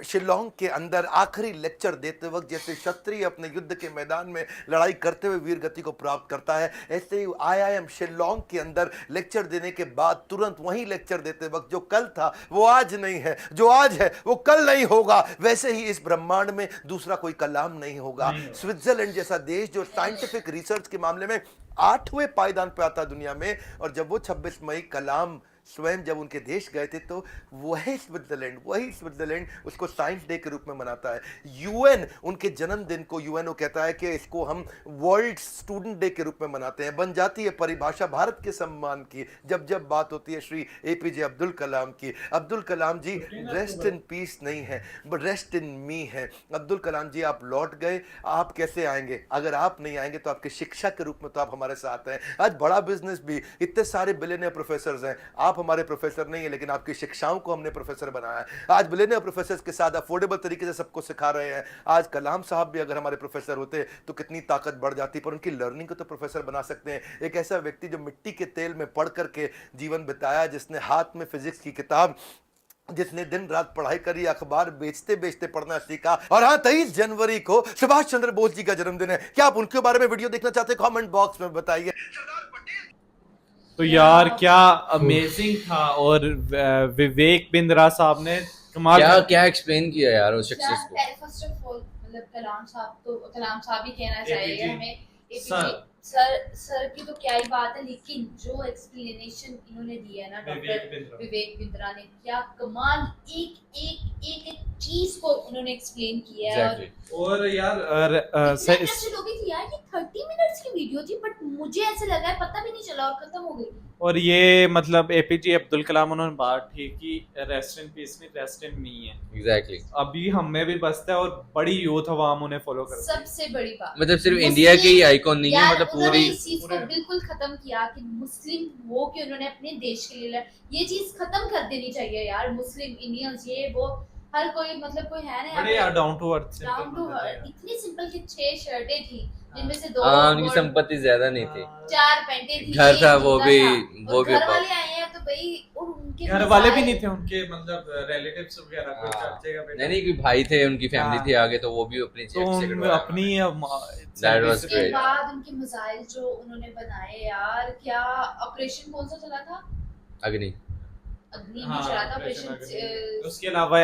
शिलोंग के अंदर आखिरी लेक्चर देते वक्त जैसे क्षत्रिय अपने युद्ध के मैदान में लड़ाई करते हुए वीर गति को प्राप्त करता है, ऐसे ही IIM शिलोंग के अंदर लेक्चर देने के बाद तुरंत वहीं लेक्चर देते वक्त जो कल था वो आज नहीं है, जो आज है वो कल नहीं होगा, वैसे ही इस ब्रह्मांड में दूसरा कोई कलाम नहीं होगा। स्विट्जरलैंड जैसा देश जो साइंटिफिक रिसर्च के मामले में 8वें पायदान पे आता दुनिया में, और जब वो 26 मई कलाम स्वयं जब उनके देश गए थे तो वही स्विट्जरलैंड उसको साइंस डे के रूप में मनाता है। UN उनके जन्मदिन को UNO कहता है कि इसको हम वर्ल्ड स्टूडेंट डे के रूप में मनाते हैं। बन जाती है परिभाषा भारत के सम्मान की जब जब बात होती है श्री APJ अब्दुल कलाम की। अब्दुल कलाम जी रेस्ट इन पीस नहीं है, बट रेस्ट इन मी है। अब्दुल कलाम जी आप लौट गए, आप कैसे आएंगे? अगर आप नहीं आएंगे तो आपके शिक्षा के रूप में तो आप हमारे साथ हैं। आज बड़ा बिजनेस भी, इतने सारे बिलियनियर प्रोफेसर हैं, आप हमारे प्रोफेसर नहीं है, लेकिन आपकी शिक्षाओं को हमने प्रोफेसर बनाया है। आज बिलियनियर प्रोफेसर के साथ अफोर्डेबल तरीके से सबको सिखा रहे हैं। आज कलाम साहब भी अगर हमारे प्रोफेसर होते तो कितनी ताकत बढ़ जाती, पर उनकी लर्निंग को तो प्रोफेसर बना सकते हैं। एक ऐसा व्यक्ति जो मिट्टी के तेल में पढ़ करके जीवन बिताया, जिसने हाथ में फिजिक्स की किताब, जिसने दिन रात पढ़ाई करी, अखबार बेचते बेचते पढ़ना सीखा। और हाँ, 23 जनवरी को सुभाष चंद्र बोस जी का जन्मदिन है। क्या आप उनके बारे में वीडियो देखना चाहते हैं? कमेंट बॉक्स में बताइए। तो यार क्या अमेजिंग था, और विवेक बिंद्रा साहब ने कमाल क्या एक्सप्लेन किया यार उस शख्स को। फर्स्ट ऑफ ऑल मतलब कलाम साहब ही कहना चाहिए हमें। सर की तो क्या ही बात है, लेकिन जो एक्सप्लेनेशन इन्होंने दिया ना डॉक्टर विवेक बिंद्रा ने, क्या कमाल, एक चीज को उन्होंने एक्सप्लेन किया है। और यार ऐसे लोग थी यार कि 30 मिनट्स की वीडियो थी, बट मुझे ऐसे लगा है पता भी नहीं चला और खत्म हो गई। और ये मतलब APJ अब्दुल कलाम उन्होंने बात ठीक की, रेस्ट इन पीस नहीं, रेस्ट इन मी है। एग्जैक्टली अभी हमें भी बसता है, और बड़ी यूथ अवाम उन्हें फॉलो करती है। सबसे बड़ी बात मतलब सिर्फ इंडिया के ही आइकॉन नहीं है, मतलब पूरी इस चीज को बिल्कुल खत्म किया कि मुस्लिम हो कि उन्होंने अपने देश के लिए ये चीज खत्म कर देनी चाहिए यार। मुस्लिम इंडियंस ये वो हर कोई मतलब कोई है ना बड़े यार डाउन टू अर्थ इतनी सिंपल की 6 शर्टें थी, जिनमें से 2 उनकी संपत्ति ज्यादा नहीं थी, 4 पैंटें थी, घर था वो भी घर वाले आए हैं तो भाई, और उनके घर वाले भी नहीं थे, उनके मतलब रिलेटिव्स वगैरह कोई चाचे का बेटा नहीं कोई भाई थे, उनकी फैमिली थी आगे, तो वो भी अपनी तो अपनी उसके बाद उनके मिसाइल जो उन्होंने बनाए यार, क्या ऑपरेशन कौन सा चला था? अग्नि नहीं चला था ऑपरेशन। उसके अलावा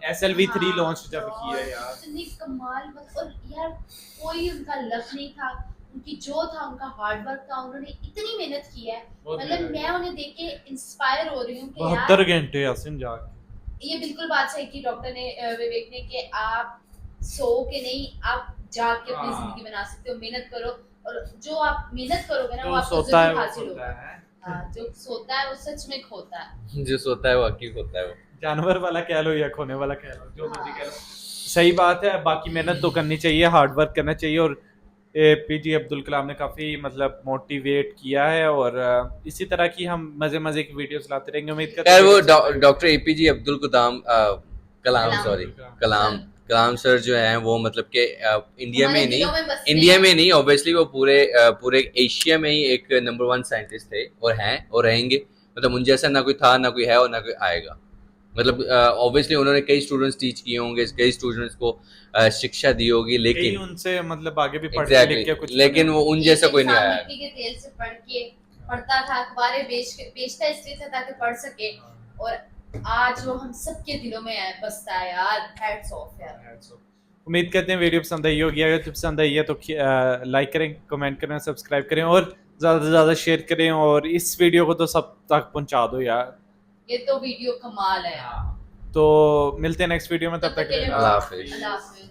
SLV3 लॉन्च जब किया यार, इतनी कमाल। और यार कोई उनका लक नहीं था, उनकी जो था उनका हार्ड वर्क था, उन्होंने इतनी मेहनत की है। मतलब मैं उन्हें देख के इंस्पायर हो रही हूँ कि 72 घंटे यासिन जाग। ये बिल्कुल बात सही की डॉक्टर ने, विवेक ने, कि आप सो के नहीं, आप जाग के अपनी जिंदगी बना सकते हो। मेहनत करो, और जो आप मेहनत करोगे ना वो आपको जरूर हासिल होगा। जो सोता है वो सच में खोता है, जो सोता है वो हकीक होता है। वो जानवर वाला कह लो या खोने वाला कह लो, जो मर्जी कह लो, सही बात है। बाकी मेहनत तो करनी चाहिए, हार्ड वर्क करना चाहिए, और APJ अब्दुल कलाम ने काफ़ी मतलब मोटिवेट किया है, और इसी तरह की हम मजे की वीडियोस लाते रहेंगे। उम्मीद करते हैं वो doctor APJ Abdul Kalam sir जो है वो मतलब कि इंडिया में नहीं ऑब्वियसली वो पूरे एशिया में ही एक नंबर 1 साइंटिस्ट थे, और हैं और रहेंगे। मतलब उन जैसा ना कोई था, ना कोई है, और ना कोई आएगा। मतलब ऑब्वियसली उन्होंने कई स्टूडेंट्स टीच किए होंगे, कई स्टूडेंट्स को शिक्षा दी होगी, लेकिन उनसे मतलब आगे भी लिख के कुछ, लेकिन वो उन जैसा कोई नहीं आया। मिट्टी के तेल से पढ़ता था, अखबारें बेचता इसलिए था ताकि पढ़ सके, और आज वो हम सबके दिलों में बसता है यार। हैट्स ऑफ यार। उम्मीद करते हैं वीडियो पसंद आई होगी। अगर पसंद आई है तो लाइक करें, कमेंट करें, सब्सक्राइब करें, और ज़्यादा से ज़्यादा शेयर करें, और इस वीडियो को तो सब तक पहुंचा दो यार, ये तो वीडियो कमाल है। तो मिलते हैं नेक्स्ट वीडियो में, तब तक अल्लाह हाफिज़। अल्लाह हाफिज़।